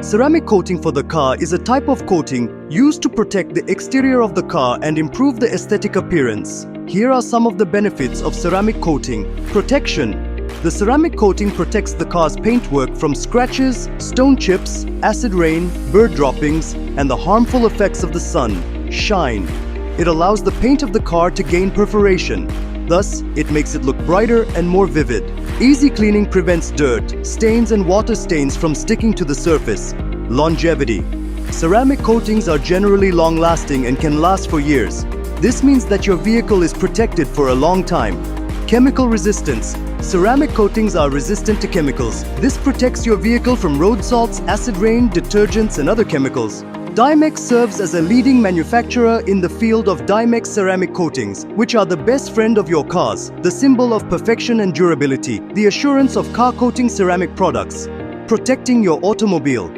Ceramic coating for the car is a type of coating used to protect the exterior of the car and improve the aesthetic appearance. Here are some of the benefits of ceramic coating. Protection. The ceramic coating protects the car's paintwork from scratches, stone chips, acid rain, bird droppings, and the harmful effects of the sun. Shine. It allows the paint of the car to gain perforation. Thus, it makes it look brighter and more vivid. Easy cleaning prevents dirt, stains and water stains from sticking to the surface. Longevity. Ceramic coatings are generally long-lasting and can last for years. This means that your vehicle is protected for a long time. Chemical resistance. Ceramic coatings are resistant to chemicals. This protects your vehicle from road salts, acid rain, detergents, and other chemicals. Dimex serves as a leading manufacturer in the field of Dimex ceramic coatings, which are the best friend of your cars, the symbol of perfection and durability, the assurance of car coating ceramic products. Protecting your automobile.